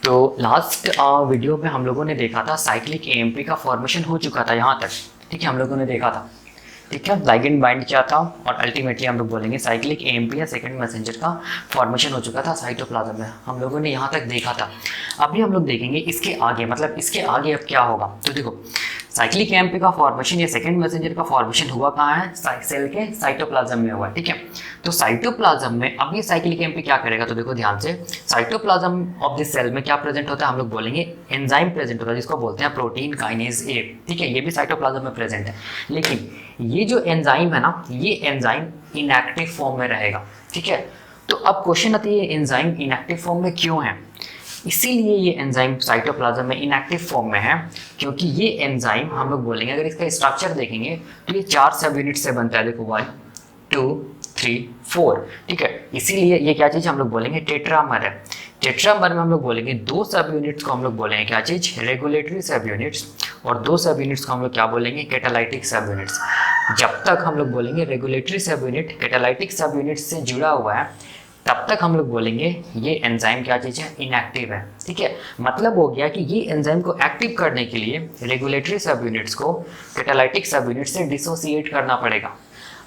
तो last video में हम लोगों ने देखा था साइक्लिक एएमपी का फॉर्मेशन हो चुका था यहाँ तक, ठीक है, हम लोगों ने देखा था, ठीक है, लाइगेंड बाइंड किया था और अल्टीमेटली हम लोग बोलेंगे साइक्लिक एएमपी या सेकंड मैसेंजर का फॉर्मेशन हो चुका था साइटोप्लाज्म में, हम लोगों ने यहाँ तक देखा था। अभी हम लोग देखेंगे इसके आगे, मतलब इसके आगे अब क्या होगा। तो देखो साइक्लिक एएमपी का फॉर्मेशन या सेकंड मैसेंजर का फॉर्मेशन हुआ कहाँ है, सेल के साइटोप्लाज्म में हुआ है, ठीक है। तो साइटोप्लाज्म में अब ये साइक्लिक एएमपी क्या करेगा, तो देखो ध्यान से, साइटोप्लाज्म ऑफ दिस सेल में क्या प्रेजेंट होता है, हम लोग बोलेंगे एंजाइम प्रेजेंट होता है जिसको बोलते हैं प्रोटीन काइनेज ए, ठीक है, ये भी साइटोप्लाज्म में प्रेजेंट है। लेकिन ये जो एंजाइम है ना, ये एंजाइम इनएक्टिव फॉर्म में रहेगा, ठीक है। तो अब क्वेश्चन आती है एंजाइम इनएक्टिव फॉर्म में क्यों है। इसीलिए ये एंजाइम साइटोप्लाज्म में इनएक्टिव फॉर्म में है क्योंकि ये एंजाइम हम लोग बोलेंगे, अगर इसका स्ट्रक्चर देखेंगे तो ये 4 सब यूनिट से बनता है। देखो 1 2 3 4, ठीक है। इसीलिए ये क्या चीज़ हम लोग बोलेंगे, टेट्रामर है। टेट्रामर में हम लोग बोलेंगे 2 सब यूनिट्स को हम लोग बोलेंगे क्या चीज़, रेगुलेटरी सब यूनिट्स, और 2 सब यूनिट्स को हम लोग क्या बोलेंगे, कैटालाइटिक सब यूनिट्स। जब तक हम लोग बोलेंगे रेगुलेटरी सब यूनिट कैटालाइटिक सब यूनिट से जुड़ा हुआ है, तब तक हम लोग बोलेंगे ये एंजाइम क्या चीज़ है, इनएक्टिव है, ठीक है। मतलब हो गया कि ये एंजाइम को एक्टिव करने के लिए रेगुलेटरी सब यूनिट्स को कैटालाइटिक सब यूनिट से डिसोसिएट करना पड़ेगा।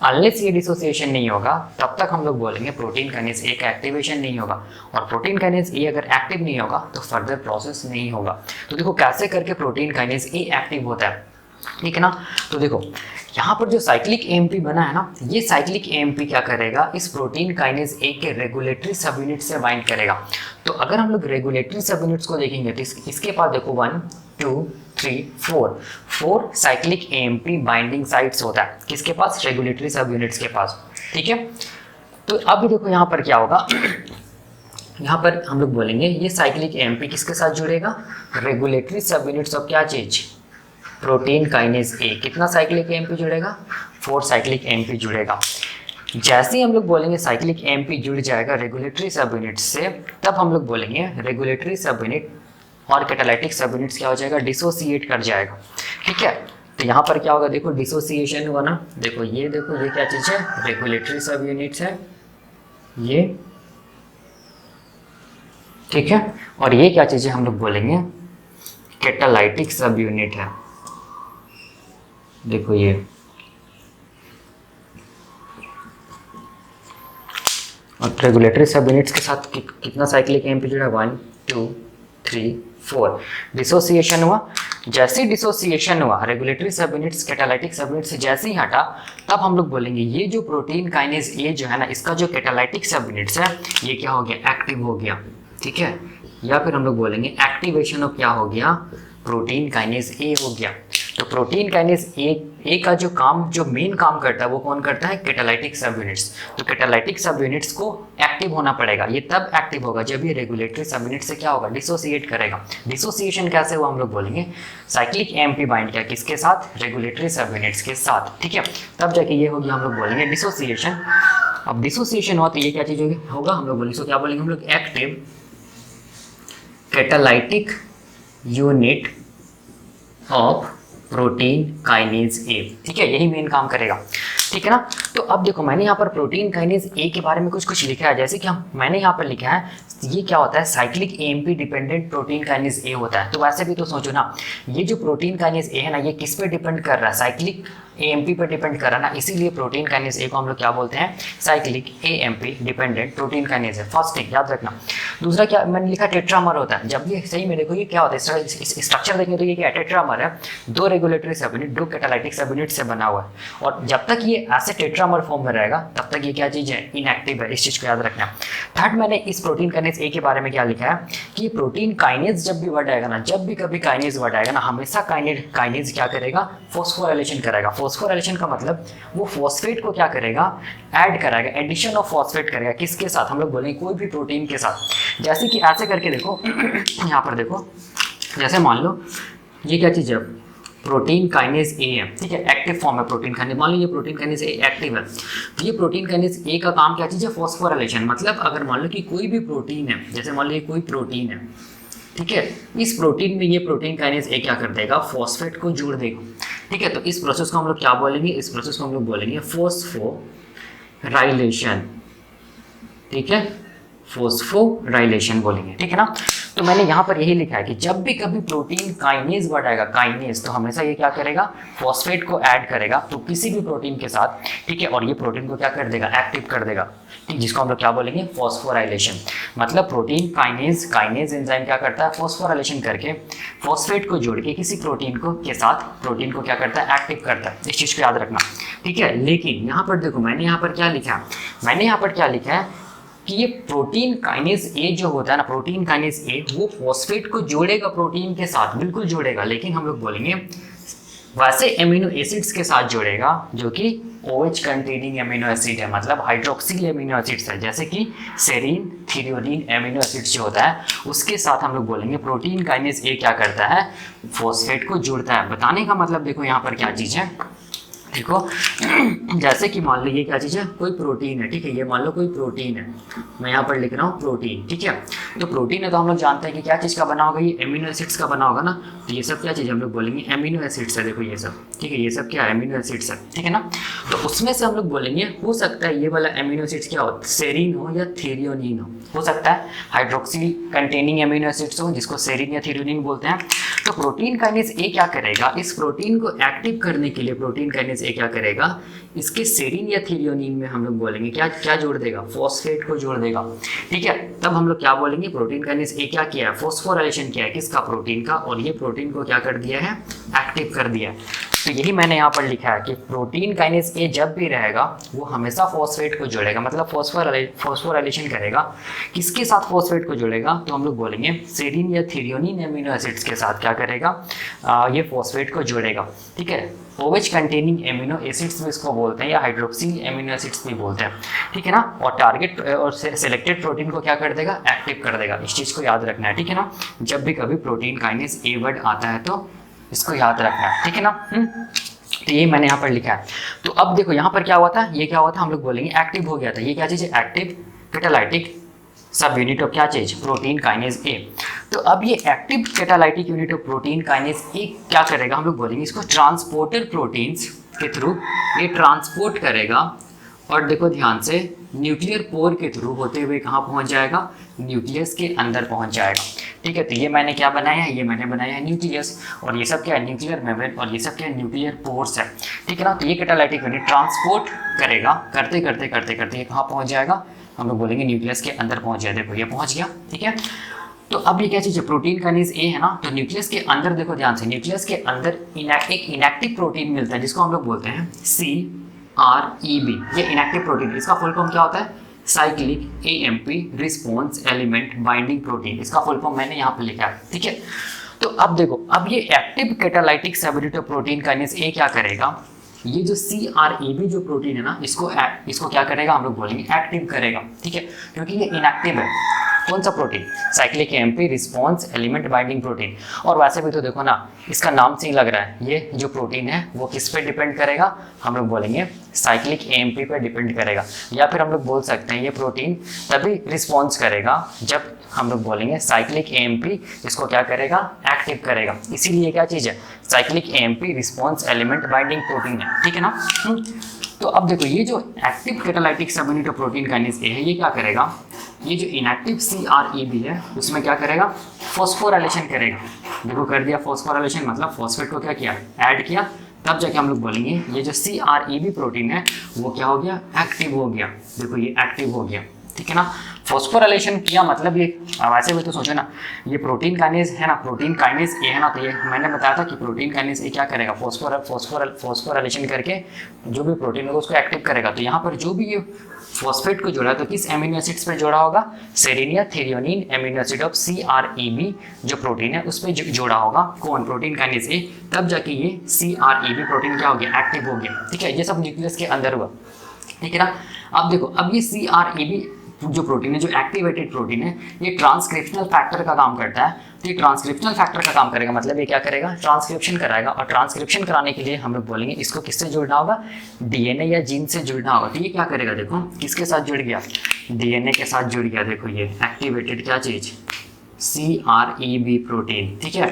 अनलेस ये डिसोसिएशन नहीं होगा तब तक हम लोग बोलेंगे प्रोटीन काइनेज ए का एक्टिवेशन नहीं होगा, और प्रोटीन काइनेज ए अगर एक्टिव नहीं होगा तो फर्दर प्रोसेस नहीं होगा। तो देखो कैसे करके प्रोटीन काइनेज ए एक्टिव होता है, ठीक है ना। तो देखो यहाँ पर जो साइक्लिक एएमपी बना है ना, ये साइक्लिक एएमपी क्या करेगा, इस प्रोटीन काइनेज ए के रेगुलेटरी सब यूनिट से बाइंड करेगा। तो अगर हम लोग रेगुलेटरी सब यूनिट्स को देखेंगे तो इसके पास देखो 1 2 3 4 साइक्लिक एएमपी बाइंडिंग साइट्स होता है, किसके पास, रेगुलेटरी सब यूनिट्स के पास, ठीक है। तो अब देखो यहाँ पर क्या होगा, यहाँ पर हम लोग बोलेंगे ये साइक्लिक एएमपी किसके साथ जुड़ेगा, रेगुलेटरी सब यूनिट्स ऑफ क्या चीज, प्रोटीन काइनेज ए। कितना साइक्लिक एएमपी जुड़ेगा, 4 साइक्लिक एएमपी जुड़ेगा। जैसे ही हम लोग बोलेंगे साइक्लिक एएमपी जुड़ जाएगा रेगुलेटरी सब यूनिट से, तब हम लोग बोलेंगे रेगुलेटरी सब यूनिट और कैटालाइटिक सब यूनिट्स क्या हो जाएगा, डिसोसिएट कर जाएगा, ठीक है। तो यहाँ पर क्या होगा, देखो डिसोसिएशन हुआ ना, देखो ये क्या चीज़ है, रेगुलेटरी सब यूनिट्स है ये, ठीक है। और ये क्या चीज़ है, हम लोग बोलेंगे कैटालाइटिक सब यूनिट है, देखो ये। और रेगुलेटरी सब यूनिट्स के साथ कितना साइक्लिक एएमपी जुड़ा, 1 2 3 4। डिसोसिएशन हुआ, जैसे ही डिसोसिएशन हुआ रेगुलेटरी सब यूनिट्स कैटालाइटिक सब यूनिट से जैसे ही हटा, तब हम लोग बोलेंगे ये जो प्रोटीन काइनेज ए जो है ना, इसका जो कैटालाइटिक सब यूनिट्स है ये क्या हो गया, एक्टिव हो गया, ठीक है। या फिर हम लोग बोलेंगे एक्टिवेशन ऑफ क्या हो गया, प्रोटीन काइनेज ए हो गया। तो प्रोटीन काइनेज ए का जो काम, जो मेन काम करता है वो कौन करता है, कैटालाइटिक सब यूनिट्स। तो कैटालाइटिक सब यूनिट्स को एक्टिव होना पड़ेगा, ये तब एक्टिव होगा जब ये रेगुलेटरी सब यूनिट से क्या होगा, डिसोसिएट करेगा। डिसोसिएशन कैसे हुआ, हम लोग बोलेंगे साइक्लिक एएमपी बाइंड किया किसके साथ, रेगुलेटरी सब यूनिट्स के साथ, ठीक है। तब जाके ये होगी, हम लोग बोलेंगे डिसोसिएशन। अब डिसोसिएशन हुआ तो ये क्या चीज़ होगा, हम लोग बोलेंगे, तो क्या बोलेंगे हम लोग, active catalytic unit of protein kinase A, ठीक है, यही मेन काम करेगा, ठीक है ना। तो अब देखो मैंने यहाँ पर प्रोटीन काइनेज ए के बारे में कुछ लिखा है, जैसे कि मैंने यहाँ पर लिखा है ये क्या होता है, cyclic AMP dependent protein kinase A होता है। तो वैसे भी तो सोचो ना, ये जो प्रोटीन काइनेज ए है ना, ये किस पे डिपेंड कर रहा है, साइक्लिक एएमपी पर डिपेंड कर रहा है ना, इसीलिए प्रोटीन काइनेज ए को हम लोग क्या बोलते हैं, cyclic AMP dependent protein kinase है, फर्स्ट थिंग याद रखना। दूसरा क्या मैंने लिखा, टेट्रामर होता है। जब ये सही में देखो ये क्या होता है, स्ट्रक्चर देखेंगे तो ये क्या, टेट्रामर है, 2 रेगुलेटरी सब यूनिट 2 कैटालाइटिक सब यूनिट से बना हुआ है, और जब तक ये ऐसे टेट्रामर फॉर्म में रहेगा तब तक ये क्या चीज़ है, इनएक्टिव है, इस चीज़ को याद रखना। थर्ड मैंने इस प्रोटीन काइनेज ए के बारे में क्या लिखा है कि प्रोटीन काइनेज जब भी वर्ड आएगा ना, जब भी कभी काइनेज वर्ड आएगा ना, हमेशा काइनेज क्या करेगा, फॉस्फोराइलेशन करेगा। फॉस्फोराइलेशन का मतलब वो फॉस्फेट को क्या करेगा, ऐड कराएगा, एडिशन ऑफ फॉस्फेट करेगा, किसके साथ, हम लोग बोलेंगे कोई भी प्रोटीन के साथ। जैसे कि ऐसे करके देखो यहाँ पर देखो, जैसे मान लो ये क्या चीज़ है, प्रोटीन काइनेज ए है, ठीक है, एक्टिव फॉर्म है प्रोटीन काइनेज। मान लो ये प्रोटीन काइनेज ए एक्टिव है, तो ये प्रोटीन काइनेज ए का काम क्या चीज़ है, फॉस्फोराइलेशन। मतलब अगर मान लो कि कोई भी प्रोटीन है, जैसे मान लो ये कोई प्रोटीन है, ठीक है, इस प्रोटीन में ये प्रोटीन काइनेज ए क्या कर देगा, फॉस्फेट को जोड़ देगा, ठीक है। तो इस प्रोसेस को हम लोग क्या बोलेंगे, इस प्रोसेस को हम लोग बोलेंगे फॉस्फोराइलेशन, ठीक है, फॉस्फोराइलेशन बोलेंगे, ठीक है ना। तो मैंने यहाँ पर यही लिखा है कि जब भी कभी प्रोटीन काइनेज वर्ड आएगा, काइनेज, तो हमेशा ये क्या करेगा, फॉस्फेट को ऐड करेगा तो किसी भी प्रोटीन के साथ, ठीक है, और ये प्रोटीन को क्या कर देगा, एक्टिव कर देगा, ठीक, जिसको हम लोग क्या बोलेंगे, फॉस्फोराइलेशन। मतलब प्रोटीन काइनेज एंजाइम क्या करता है, फॉस्फोराइलेशन करके फॉस्फेट को जोड़ के किसी प्रोटीन को के साथ प्रोटीन को क्या करता है, एक्टिव करता है। इस चीज़ को याद रखना, ठीक है। लेकिन यहाँ पर देखो मैंने यहाँ पर क्या लिखा है, मैंने यहाँ पर क्या लिखा है कि ये प्रोटीन काइनेज ए जो होता है ना, प्रोटीन काइनेज ए वो फॉस्फेट को जोड़ेगा प्रोटीन के साथ, बिल्कुल जोड़ेगा, लेकिन हम लोग बोलेंगे वैसे एमिनो एसिड्स के साथ जोड़ेगा जो कि OH कंटेनिंग एमिनो एसिड है, मतलब हाइड्रोक्सिल एमिनो एसिड्स है, जैसे कि सेरीन, थीरियोडीन एमिनो एसिड्स जो होता है उसके साथ हम लोग बोलेंगे प्रोटीन काइनेज ए क्या करता है, फॉस्फेट को जोड़ता है। बताने का मतलब देखो यहाँ पर क्या चीज़ है, देखो जैसे कि मान लो ये क्या चीज़ है, कोई प्रोटीन है, ठीक है, ये मान लो कोई प्रोटीन है, मैं यहाँ पर लिख रहा हूँ प्रोटीन, ठीक है। तो प्रोटीन है तो हम लोग जानते हैं कि क्या चीज़ का बना होगा, ये एमिनो एसिड्स का बना होगा ना, तो ये सब क्या चीज़ हम लोग बोलेंगे, एमिनो एसिड्स है, देखो ये सब, ठीक है, ये सब क्या एमिनो एसिड्स है, ठीक है ना। तो उसमें से हम लोग बोलेंगे हो सकता है ये वाला एमिनो एसिड्स क्या हो, सेरीन हो या थीरियोनिन हो सकता है हाइड्रोक्सिल कंटेनिंग एमिनो एसिड्स हो जिसको सेरीन या थीरियोनिन बोलते हैं। तो प्रोटीन काइनेज ए क्या करेगा, इस प्रोटीन को एक्टिव करने के लिए प्रोटीन काइनेज ए क्या करेगा, इसके सेरीन या थीरियोनिन में हम लोग बोलेंगे क्या क्या जोड़ देगा, फॉस्फेट को जोड़ देगा, ठीक है। तब हम लोग क्या बोलेंगे, प्रोटीन काइनेज ए क्या किया है, फॉस्फोराइलेशन किया है, किसका, प्रोटीन का, और ये प्रोटीन को क्या कर दिया है, एक्टिव कर दिया है। तो यही मैंने यहाँ पर लिखा है कि प्रोटीन काइनेज ए जब भी रहेगा वो हमेशा फॉस्फेट को जोड़ेगा, मतलब फॉस्फोराइलेशन करेगा। किसके साथ फॉस्फेट को जोड़ेगा, तो हम लोग बोलेंगे सेरीन या थीरियोनिन एमिनो एसिड्स के साथ क्या करेगा, ये फॉस्फेट को जोड़ेगा, ठीक है। OH कंटेनिंग एमिनो एसिड्स भी इसको बोलते हैं या हाइड्रोक्सिल एमिनो एसिड्स भी बोलते हैं, ठीक है ना। और टारगेट और सिलेक्टेड प्रोटीन को क्या कर देगा, एक्टिव कर देगा। इस चीज़ को याद रखना है, ठीक है ना। जब भी कभी प्रोटीन काइनेज ए वर्ड आता है तो इसको याद रखना है, ठीक है ना। तो ये मैंने यहाँ पर लिखा है। तो अब देखो यहाँ पर क्या हुआ था, ये क्या हुआ था, हम लोग बोलेंगे एक्टिव हो गया था। ये क्या चीज़ है, एक्टिव कैटालाइटिक सब यूनिट ऑफ क्या चीज, प्रोटीन काइनेज ए। तो अब ये active catalytic unit of protein kinase A क्या करेगा, हम लोग बोलेंगे इसको ट्रांसपोर्टर प्रोटीन्स के थ्रू ये ट्रांसपोर्ट करेगा। और देखो ध्यान से, न्यूक्लियर पोर के थ्रू होते हुए कहाँ पहुँच जाएगा, न्यूक्लियस के अंदर पहुँच जाएगा, ठीक है। तो ये मैंने क्या बनाया है, ये मैंने बनाया है न्यूक्लियस, और ये सब क्या है, न्यूक्लियर मेम्ब्रेन, और ये सब क्या है, न्यूक्लियर पोर्स है, ठीक है ना। तो ये कैटालाइटिक यूनिट ट्रांसपोर्ट करेगा, करते करते करते करते ये कहाँ पहुँच जाएगा, हम लोग बोलेंगे न्यूक्लियस के अंदर पहुँच जाए। देखो ये पहुँच गया, ठीक है। तो अब ये क्या चीज़ है, प्रोटीन काइनेज ए है ना। तो न्यूक्लियस के अंदर देखो ध्यान से, न्यूक्लियस के अंदर एक इनएक्टिव प्रोटीन मिलता है जिसको हम लोग बोलते हैं CREB। ये इनएक्टिव प्रोटीन, इसका फुल फॉर्म क्या होता है, cyclic AMP response element binding protein. इसका फुल फॉर्म मैंने यहाँ पे लिखा है, ठीक है। तो अब देखो, अब ये active catalytic subunit of protein kinase A क्या करेगा, ये जो CREB जो प्रोटीन है ना, इसको क्या करेगा, हम लोग बोलेंगे एक्टिव करेगा, ठीक है, क्योंकि ये इनएक्टिव है। कौन सा protein, cyclic AMP response element binding protein. और वैसे भी तो देखो ना, इसका नाम से ही लग रहा है, ये जो प्रोटीन है वो किस पे डिपेंड करेगा, हम लोग बोलेंगे साइक्लिक AMP पे डिपेंड करेगा। या फिर हम लोग बोल सकते हैं ये प्रोटीन तभी रिस्पॉन्स करेगा जब हम लोग बोलेंगे साइक्लिक AMP इसको क्या करेगा, एक्टिव करेगा। इसीलिए क्या चीज़ है, cyclic AMP response element binding protein है, ठीक है ना। तो अब देखो, ये जो active catalytic subunit of protein kinase A है, ये क्या करेगा, ये जो इनएक्टिव CREB है उसमें क्या करेगा, फॉस्फोराइलेशन करेगा। देखो कर दिया फॉस्फोराइलेशन, मतलब फॉस्फेट को क्या किया, ऐड किया, तब जाके हम लोग बोलेंगे ये जो CREB प्रोटीन है वो क्या हो गया, एक्टिव हो गया। देखो ये एक्टिव हो गया, ठीक है ना। फॉस्फोराइलेशन किया मतलब ये, वैसे भी तो सोचो ना, ये प्रोटीन काइनेज है ना, प्रोटीन काइनेज ए है ना, तो ये मैंने बताया था कि प्रोटीन काइनेज ए क्या करेगा, फॉस्फोराइलेशन करके जो भी प्रोटीन होगा उसको एक्टिव करेगा। तो यहाँ पर जो भी ये फॉस्फेट को जोड़ा है तो किस एमिनो एसिड्स पे जोड़ा होगा, सेरीन या थीरियोनिन एमिनो एसिड ऑफ CREB जो प्रोटीन है उस पर जोड़ा होगा। कौन, प्रोटीन काइनेज ए। तब जाके ये CREB प्रोटीन क्या हो गया, एक्टिव हो गया, ठीक है। ये सब न्यूक्लियस के अंदर हुआ, ठीक है ना। अब देखो, अब ये CREB जो प्रोटीन है, जो एक्टिवेटेड प्रोटीन है, ये ट्रांसक्रिप्शनल फैक्टर का काम करता है। तो ये ट्रांसक्रिप्शनल फैक्टर का काम करेगा, मतलब ये क्या करेगा, ट्रांसक्रिप्शन कराएगा। और ट्रांसक्रिप्शन कराने के लिए हम लोग बोलेंगे इसको किससे जुड़ना होगा, DNA या जीन से जुड़ना होगा। तो ये क्या करेगा, देखो किसके साथ जुड़ गया, DNA के साथ जुड़ गया। देखो ये एक्टिवेटेड क्या चीज़, CREB प्रोटीन, ठीक है,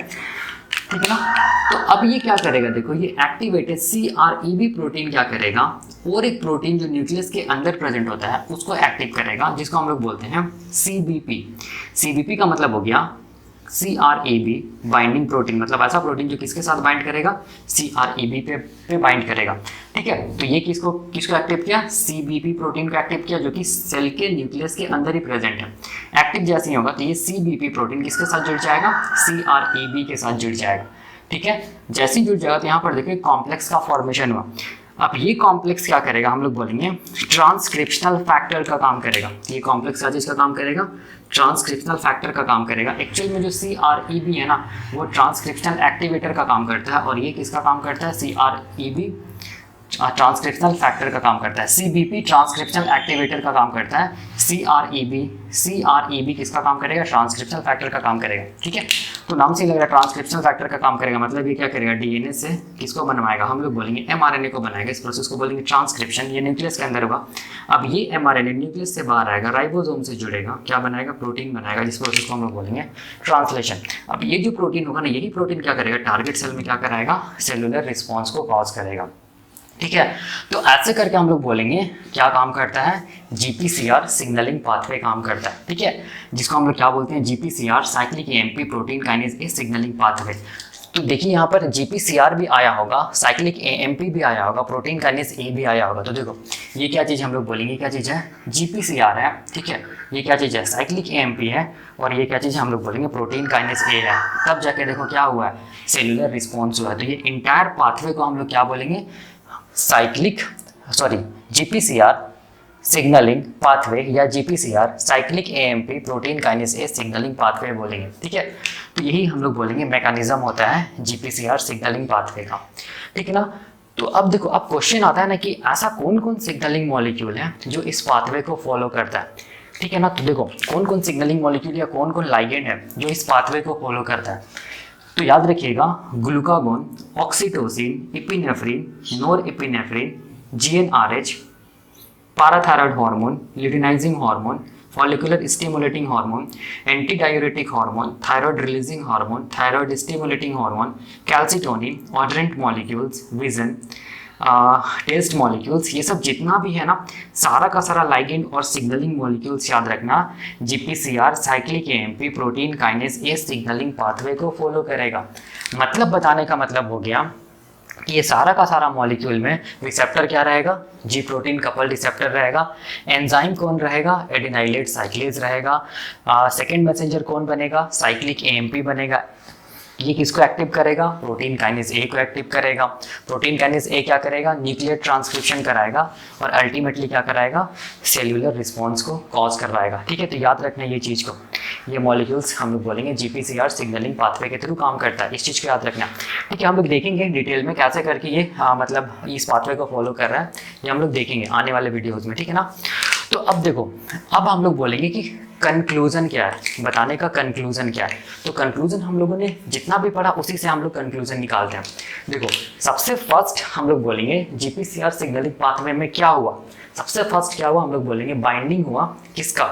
ठीक है ना। तो अब ये क्या करेगा, देखो ये एक्टिवेटेड CREB प्रोटीन क्या करेगा, और एक प्रोटीन जो न्यूक्लियस के अंदर प्रेजेंट होता है उसको एक्टिव करेगा, जिसको हम लोग बोलते हैं सीबीपी। सीबीपी का मतलब हो गया CREB बाइंडिंग प्रोटीन, मतलब ऐसा प्रोटीन जो किसके साथ बाइंड करेगा, CREB पे बाइंड करेगा। ठीक है, तो ये किसको एक्टिव किया, CBP प्रोटीन को एक्टिव किया, जो कि सेल के न्यूक्लियस के अंदर ही प्रेजेंट है। एक्टिव जैसे ही होगा तो ये CBP प्रोटीन किसके साथ जुड़ जाएगा, CREB के साथ जुड़ जाएगा। ठीक है, जैसे ही जुड़ जाएगा तो यहाँ पर देखिए कॉम्प्लेक्स का फॉर्मेशन हुआ। अब ये कॉम्प्लेक्स क्या करेगा, हम लोग बोलेंगे ट्रांसक्रिप्शनल फैक्टर का काम करेगा। ये कॉम्प्लेक्स का जिसका काम करेगा, ट्रांसक्रिप्शनल फैक्टर का काम करेगा। एक्चुअल में जो CREB है ना, वो ट्रांसक्रिप्शनल एक्टिवेटर का काम करता है, और ये किसका काम करता है, CREB ट्रांसक्रिप्शनल फैक्टर का काम करता है। CBP ट्रांसक्रिप्शनल एक्टिवेटर का काम करता है। CREB किसका काम करेगा, ट्रांसक्रिप्शनल फैक्टर का काम करेगा। ठीक है, तो नाम से ही लग रहा है ट्रांसक्रिप्शनल फैक्टर का काम करेगा, मतलब ये क्या करेगा, DNA से किसको बनवाएगा, हम लोग बोलेंगे mRNA को बनाएगा। इस प्रोसेस को बोलेंगे ट्रांसक्रिप्शन। ये न्यूक्लियस के अंदर होगा। अब ये mRNA न्यूक्लियस से बाहर आएगा, राइबोसोम से जुड़ेगा, क्या बनाएगा, प्रोटीन बनाएगा, जिस प्रोसेस को हम लोग बोलेंगे ट्रांसलेशन। अब ये जो प्रोटीन होगा ना, यही प्रोटीन क्या करेगा, टारगेट सेल में क्या कराएगा, सेलुलर रिस्पॉन्स को कॉज करेगा। ठीक है, तो ऐसे करके हम लोग बोलेंगे क्या काम करता है, GPCR सिग्नलिंग पाथवे काम करता है। ठीक है, जिसको हम लोग क्या बोलते हैं, GPCR cyclic AMP protein kinase A signalling pathway. तो देखिए यहाँ पर GPCR भी आया होगा, साइक्लिक AMP भी आया होगा, प्रोटीन काइनेज ए भी आया होगा। तो देखो ये क्या चीज़ हम लोग बोलेंगे, क्या चीज़ है, GPCR है। ठीक है, ये क्या चीज़ है, साइक्लिक AMP है, और ये क्या चीज़ है, हम लोग बोलेंगे प्रोटीन काइनेज ए है। तब जाके देखो क्या हुआ है, सेलुलर रिस्पॉन्स हुआ है। तो ये इंटायर पाथवे को हम लोग क्या बोलेंगे, GPCR सिग्नलिंग पाथवे या GPCR cyclic AMP protein kinase A signalling pathway बोलेंगे। ठीक है, तो यही हम लोग बोलेंगे मैकेनिज्म होता है GPCR सिग्नलिंग पाथवे का। ठीक है ना, तो अब देखो, अब क्वेश्चन आता है ना कि ऐसा कौन कौन सिग्नलिंग मॉलिक्यूल है जो इस पाथवे को फॉलो करता है। ठीक है ना, तो देखो कौन कौन सिग्नलिंग मॉलिक्यूल या कौन कौन लाइगेंड है जो इस पाथवे को फॉलो करता है। तो याद रखिएगा, glucagon, oxytocin, epinephrine, norepinephrine, GnRH, parathyroid hormone, luteinizing hormone, follicular stimulating hormone, anti diuretic hormone, thyroid releasing hormone, thyroid stimulating hormone, calcitonin, odorant molecules, vision, taste molecules, ये सब जितना भी है ना, सारा का सारा लाइगेंड और सिग्नलिंग मॉलिक्यूल्स याद रखना GPCR cyclic AMP protein kinase A signalling pathway को फॉलो करेगा। मतलब बताने का मतलब हो गया कि ये सारा का सारा मॉलिक्यूल में रिसेप्टर क्या रहेगा, G प्रोटीन कपल रिसेप्टर रहेगा। एंजाइम कौन रहेगा, एडिनाइलेट साइक्लेज रहेगा। सेकेंड मैसेंजर कौन बनेगा, साइक्लिक AMP बनेगा। ये किसको एक्टिव करेगा, प्रोटीन काइनेज ए को एक्टिव करेगा। प्रोटीन काइनेज ए क्या करेगा, न्यूक्लियर ट्रांसक्रिप्शन कराएगा, और अल्टीमेटली क्या कराएगा, सेल्यूलर रिस्पॉन्स को कॉज करवाएगा। ठीक है, तो याद रखना ये चीज़ को, ये मॉलिक्यूल्स हम लोग बोलेंगे GPCR सिग्नलिंग पाथवे के थ्रू काम करता है। इस चीज़ को याद रखना। ठीक है, हम लोग देखेंगे डिटेल में कैसे करके ये मतलब इस पाथवे को फॉलो कर रहा है, ये हम लोग देखेंगे आने वाले वीडियोज़ में। ठीक है ना, तो अब देखो, अब हम लोग बोलेंगे कि कंक्लूजन क्या है, बताने का कंक्लूजन क्या है। तो कंक्लूजन हम लोगों ने जितना भी पढ़ा उसी से हम लोग कंक्लूजन निकालते हैं। देखो, सबसे फर्स्ट हम लोग बोलेंगे GPCR सिग्नलिंग पाथवे में क्या हुआ, सबसे फर्स्ट क्या हुआ, हम लोग बोलेंगे बाइंडिंग हुआ किसका,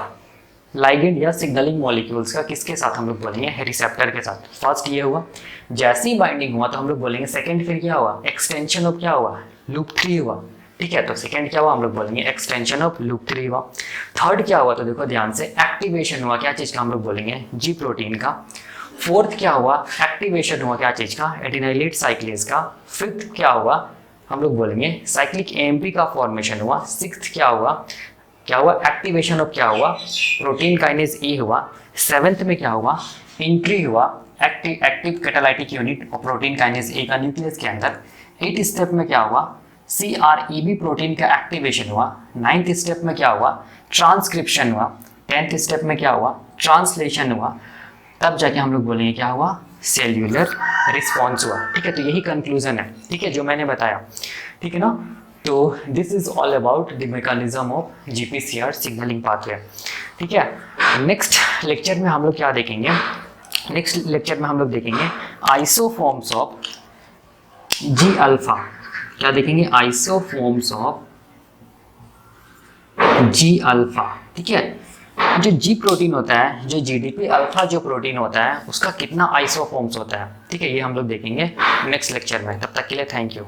लाइगेंड या सिग्नलिंग मॉलिक्यूल्स का, किसके साथ, हम लोग बोलेंगे रिसेप्टर के साथ। फर्स्ट ये हुआ, जैसे ही बाइंडिंग हुआ तो हम लोग बोलेंगे सेकेंड, फिर क्या हुआ, एक्सटेंशन ऑफ क्या हुआ, लूप 3 हुआ। ठीक है, तो सेकंड क्या हुआ, हम लोग बोलेंगे एक्सटेंशन ऑफ लूप 3 हुआ। थर्ड क्या हुआ, तो देखो ध्यान से, एक्टिवेशन हुआ, क्या चीज का, हम लोग बोलेंगे G प्रोटीन का। फोर्थ क्या हुआ, एक्टिवेशन हुआ, क्या चीज का, एडिनाइलेट साइक्लेज का। फिफ्थ क्या हुआ, हम लोग बोलेंगे साइक्लिक AMP का फॉर्मेशन हुआ। सिक्स्थ क्या हुआ, एक्टिवेशन ऑफ क्या हुआ, प्रोटीन काइनेज E हुआ। सेवेंथ में क्या हुआ, एंट्री हुआ एक्टिव कैटालाइटिक यूनिट और प्रोटीन काइनेज A का न्यूक्लियस के अंदर। 8th स्टेप में क्या हुआ, CREB प्रोटीन का एक्टिवेशन हुआ। 9th स्टेप में क्या हुआ, ट्रांसक्रिप्शन हुआ। 10th स्टेप में क्या हुआ, ट्रांसलेशन हुआ। तब जाके हम लोग बोलेंगे क्या हुआ, सेल्यूलर रिस्पॉन्स हुआ। ठीक है, तो यही कंक्लूजन है। ठीक है, जो मैंने बताया। ठीक है ना, तो this is all about the mechanism of GPCR signalling pathway. ठीक है, नेक्स्ट लेक्चर में हम लोग क्या देखेंगे, नेक्स्ट लेक्चर में हम लोग देखेंगे आइसोफॉर्म्स ऑफ G अल्फा। क्या देखेंगे, आइसोफॉर्म्स ऑफ G अल्फा। ठीक है, जो G प्रोटीन होता है, जो GDP अल्फा जो प्रोटीन होता है, उसका कितना आइसोफॉर्म्स होता है। ठीक है, ये हम लोग देखेंगे नेक्स्ट लेक्चर में। तब तक के लिए थैंक यू।